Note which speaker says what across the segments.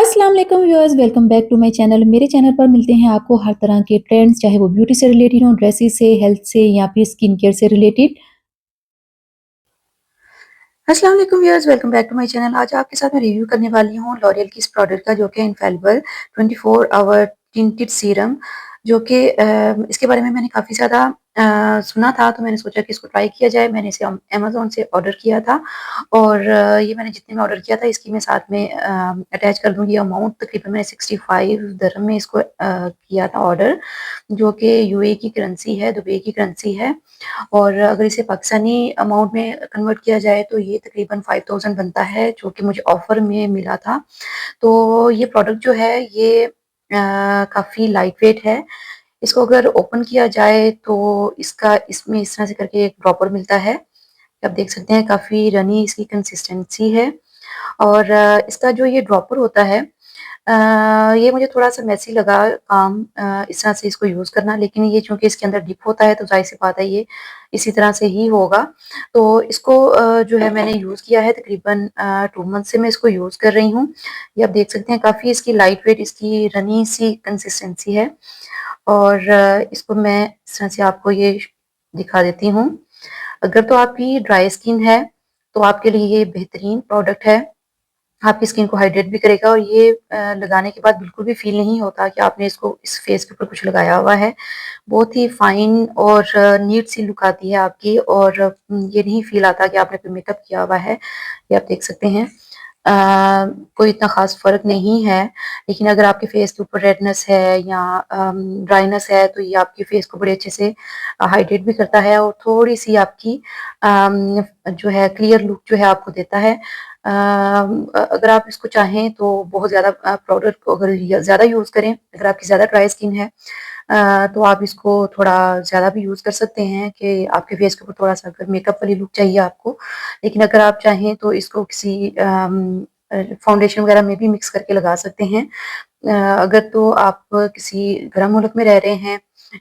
Speaker 1: अस्सलाम वालेकुम viewers, welcome back to my channel. मेरे चैनल पर मिलते हैं आपको हर तरह के ट्रेंड्स, चाहे वो ब्यूटी से रिलेटेड हो, ड्रेसेस से, हेल्थ से या फिर स्किन केयर से रिलेटेड। अस्सलाम वालेकुम viewers, welcome back to my channel. आज आपके साथ मैं रिव्यू करने वाली हूँ लॉरियल की इस प्रोडक्ट का, जो कि इनफैलिबल 24 आवर टिंटेड सीरम, जो कि इसके बारे में मैंने काफ़ी ज़्यादा सुना था, तो मैंने सोचा कि इसको ट्राई किया जाए। मैंने इसे अमेज़न से ऑर्डर किया था और ये मैंने जितने में ऑर्डर किया था, इसकी मैं साथ में अटैच कर दूँगी अमाउंट। तकरीबन मैंने 65 दिरहम में इसको किया था ऑर्डर, जो कि यूएई की करेंसी है, दुबई की करेंसी है। और अगर इसे पाकिस्तानी अमाउंट में कन्वर्ट किया जाए तो ये तकरीबन 5000 बनता है, जो कि मुझे ऑफ़र में मिला था। तो ये प्रोडक्ट जो है ये काफ़ी लाइट वेट है। इसको अगर ओपन किया जाए तो इसका इसमें इस तरह से करके एक ड्रॉपर मिलता है। आप देख सकते हैं काफ़ी रनी इसकी कंसिस्टेंसी है। और इसका जो ये ड्रॉपर होता है, ये मुझे थोड़ा-सा मेसी लगा काम, इस तरह से इसको यूज़ करना, लेकिन ये चूँकि इसके अंदर डिप होता है तो ज़ाहिर-सी बात है ये इसी तरह से ही होगा। तो इसको जो है मैंने यूज़ किया है तकरीबन 2 मंथ से मैं इसको यूज़ कर रही हूँ। ये आप देख सकते हैं काफ़ी इसकी लाइट वेट, इसकी रनी सी कंसिस्टेंसी है। और इसको मैं इस तरह से आपको ये दिखा देती हूँ। अगर तो आपकी ड्राई स्किन है, तो आपके लिए ये बेहतरीन प्रोडक्ट है। आपकी स्किन को हाइड्रेट भी करेगा और ये लगाने के बाद बिल्कुल भी फ़ील नहीं होता कि आपने इसको इस फेस के ऊपर कुछ लगाया हुआ है। बहुत ही फ़ाइन और नीट सी लुक आती है आपकी, और ये नहीं फ़ील आता कि आपने कोई मेकअप किया हुआ है। ये आप देख सकते हैं। अ, कोई इतना ख़ास फ़र्क नहीं है, लेकिन अगर आपके फेस के ऊपर रेडनेस है या ड्राइनेस है, तो ये आपके फेस को बड़े अच्छे से हाइड्रेट भी करता है और थोड़ी-सी आपकी जो है क्लियर लुक जो है आपको देता है। अगर आप इसको चाहें तो बहुत ज़्यादा प्रोडक्ट को अगर ज़्यादा यूज़ करें, अगर आपकी ज़्यादा ड्राई स्किन है, तो आप इसको थोड़ा ज़्यादा भी यूज़ कर सकते हैं कि आपके फेस के ऊपर थोड़ा-सा अगर मेकअप वाली लुक चाहिए आपको। लेकिन अगर आप चाहें तो इसको किसी फाउंडेशन वगैरह में भी मिक्स करके लगा सकते हैं। अगर तो आप किसी गर्म मुल्क में रह रहे हैं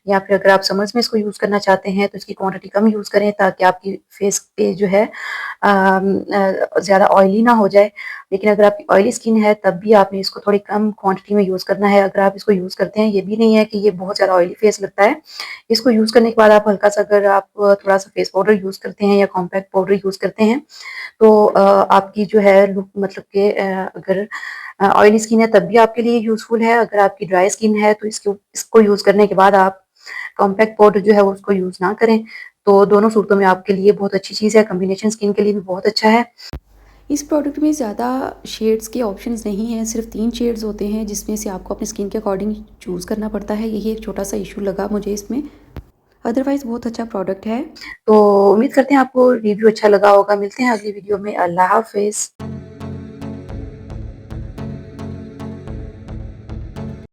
Speaker 1: या फिर अगर आप समर्स में इसको यूज़ करना चाहते हैं, तो इसकी क्वांटिटी कम यूज़ करें ताकि आपकी फेस पे जो है ज़्यादा ऑयली ना हो जाए। लेकिन अगर आपकी ऑयली स्किन है, तब भी आपने इसको थोड़ी कम क्वांटिटी में यूज़ करना है। अगर आप इसको यूज़ करते हैं, ये भी नहीं है कि ये बहुत ज़्यादा ऑयली फेस लगता है। इसको यूज़ करने के बाद आप हल्का-सा अगर आप थोड़ा-सा फेस पाउडर यूज़ करते हैं या कॉम्पैक्ट पाउडर यूज़ करते हैं, तो आपकी जो है लुक मतलब कि अगर ऑयली स्किन है तब भी आपके लिए यूज़फुल है। अगर आपकी ड्राई स्किन है तो इसको यूज़ करने के बाद आप कॉम्पैक्ट पाउडर जो है वो उसको यूज़ ना करें। तो दोनों सूरतों में आपके लिए बहुत अच्छी चीज़ है, कॉम्बिनेशन स्किन के लिए भी बहुत अच्छा है। इस प्रोडक्ट में ज़्यादा शेड्स के ऑप्शंस नहीं हैं, सिर्फ 3 शेड्स होते हैं जिसमें से आपको अपनी स्किन के अकॉर्डिंग चूज़ करना पड़ता है। यही एक छोटा-सा इश्यू लगा मुझे इसमें, अदरवाइज़ बहुत अच्छा प्रोडक्ट है। तो उम्मीद करते हैं आपको रिव्यू अच्छा लगा होगा। मिलते हैं अगली वीडियो में। अल्लाह हाफ़िज़।